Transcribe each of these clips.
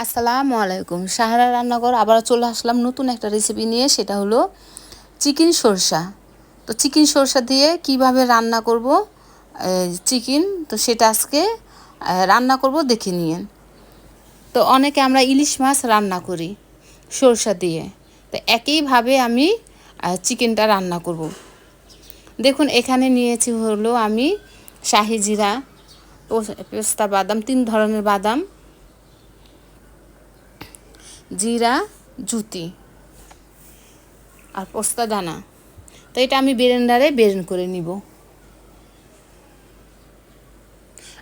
আসসালামু আলাইকুম। সাহারা রান্নাঘর আবার চলে আসলাম নতুন একটা রেসিপি নিয়ে, সেটা হলো চিকেন সরষা। তো চিকেন সরষা দিয়ে কিভাবে রান্না করব চিকেন, তো সেটা আজকে রান্না করব, দেখে নিন। তো অনেকে আমরা ইলিশ মাছ রান্না করি সরষা দিয়ে, তো একইভাবে আমি চিকেনটা রান্না করব। দেখুন এখানে নিয়েছি হলো আমি শাহি জিরা, পেস্তা বাদাম, 3 ধরনের বাদাম, জিরা জুতি আর পোস্তা দানা। তো এটা আমি ব্লেন্ডারে ব্লেন্ড করে নিব।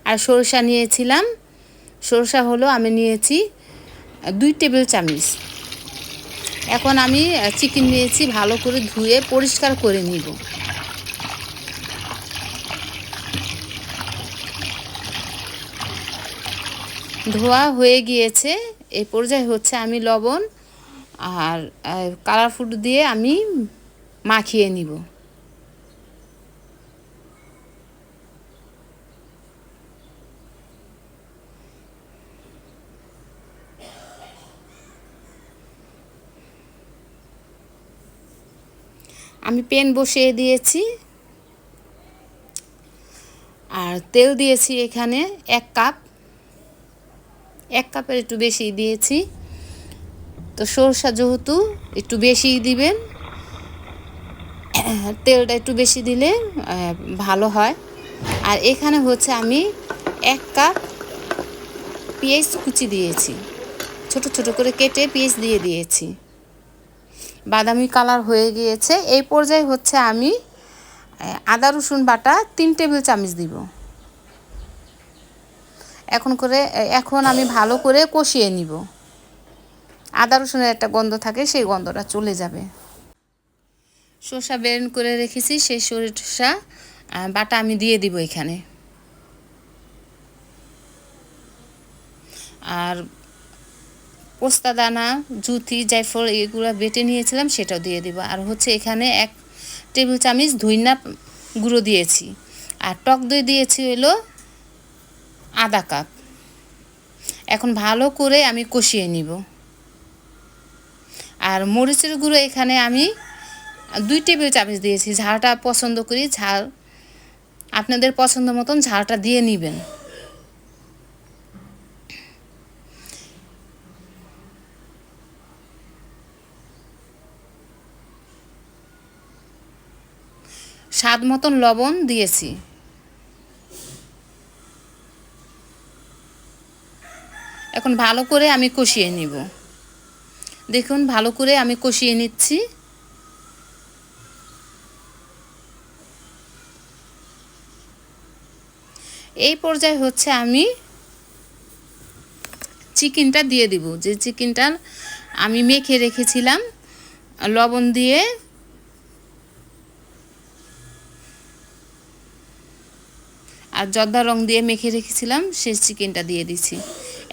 আর সরষা নিয়েছিলাম, সরষা হলো আমি নিয়েছি 2 টেবিল চামচ। এখন আমি চিকেন নিয়েছি, ভালো করে ধুয়ে পরিষ্কার করে নিব। ধোয়া হয়ে গিয়েছে। এই পর্যায়ে হচ্ছে আমি লবণ আর কালার ফুড দিয়ে আমি মাখিয়ে নিব। আমি প্যান বসিয়ে দিয়েছি আর তেল দিয়েছি এখানে 1 কাপ, 1 কাপের একটু বেশি দিয়েছি। তো সরষা যেহেতু একটু বেশিই দিবেন, তেলটা একটু বেশি দিলে ভালো হয়। আর এখানে হচ্ছে আমি 1 কাপ পেঁয়াজ কুচি দিয়েছি, ছোট ছোট করে কেটে পেঁয়াজ দিয়ে দিয়েছি। বাদামি কালার হয়ে গিয়েছে। এই পর্যায়ে হচ্ছে আমি আদা রসুন বাটা 3 টেবিল চামচ দিব। এখন আমি ভালো করে কষিয়ে নিব। আদা রসুনের একটা গন্ধ থাকে, সেই গন্ধটা চলে যাবে। সরষা ব্লেন্ড করে রেখেছি, সেই সরষা বাটা আমি দিয়ে দিব এখানে। আর পোস্তা দানা, জুথি, জায়ফল এগুলো বেটে নিয়েছিলাম, সেটাও দিয়ে দিব। আর হচ্ছে এখানে 1 টেবিল চামচ ধইনা গুঁড়ো দিয়েছি। আর টক দই দিয়েছি হলো আধা কাপ। এখন ভালো করে আমি কষিয়ে নিব। আর মরিচের গুঁড়ো এখানে আমি 2 টেবিল চামচ দিয়েছি। ঝালটা পছন্দ করি, ঝাল আপনাদের পছন্দ মতন ঝালটা দিয়ে নেবেন। স্বাদ মতন লবণ দিয়েছি। এখন ভালো করে আমি কষিয়ে নিব। দেখুন ভালো করে আমি কষিয়ে নিচ্ছি। এই পর্যায়ে হচ্ছে আমি চিকেনটা দিয়ে দিব, যে চিকেনটা আমি মেখে রেখেছিলাম লবণ দিয়ে। আর জর্দা রং দিয়ে মেখে রেখেছিলাম, সেই চিকেনটা দিয়ে দিছি।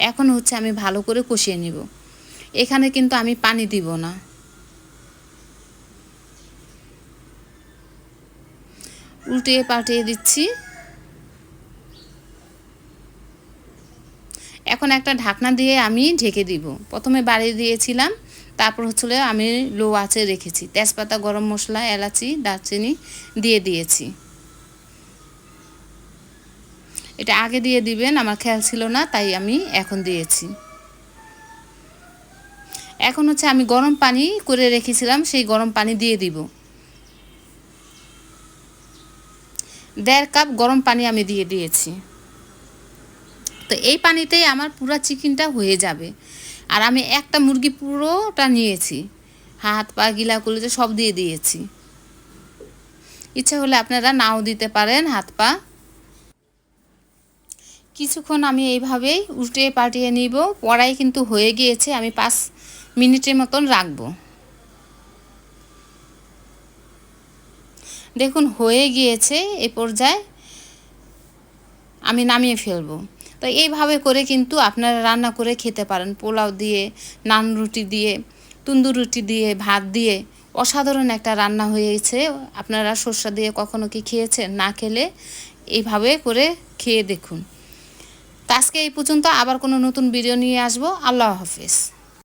এখন হচ্ছে আমি ভালো করে কষিয়ে নিব। এখানে কিন্তু আমি পানি দিব না। উল্টিয়ে পাল্টিয়ে দিচ্ছি। এখন একটা ঢাকনা দিয়ে আমি ঢেকে দিব। প্রথমে বাড়িয়ে দিয়েছিলাম, তারপর হচ্ছে আমি লো আঁচে রেখেছি। তেজপাতা, গরম মশলা, এলাচি, দারচিনি দিয়ে দিয়েছি। এটা আগে দিয়ে দিবেন, আমার খেয়াল ছিল না, তাই আমি এখন দিয়েছি। এখন হচ্ছে আমি গরম পানি করে রেখেছিলাম, সেই গরম পানি দিয়ে দিব। 1.5 কাপ গরম পানি আমি দিয়ে দিয়েছি। তো এই পানিতেই আমার পুরো চিকেনটা হয়ে যাবে। আর আমি একটা মুরগি পুরোটা নিয়েছি, হাত পা গিলা কলিজা সব দিয়ে দিয়েছি। ইচ্ছা হলে আপনারা নাও দিতে পারেন হাত পা। কিছুক্ষণ আমি এইভাবেই উল্টে পাল্টিয়ে নিব। কড়াই কিন্তু হয়ে গিয়েছে, আমি 5 মিনিটের মতন রাখবো। দেখুন হয়ে গিয়েছে। এই পর্যায়ে আমি নামিয়ে ফেলবো। তো এইভাবে করে কিন্তু আপনারা রান্না করে খেতে পারেন, পোলাও দিয়ে, নান রুটি দিয়ে, তন্দুর রুটি দিয়ে, ভাত দিয়ে। অসাধারণ একটা রান্না হয়েছে। আপনারা সরষা দিয়ে কখনো কি খেয়েছেন? না খেলে এইভাবে করে খেয়ে দেখুন। তো আজকে এই পর্যন্ত, আবার কোনো নতুন ভিডিও নিয়ে আসবো। আল্লাহ হাফিজ।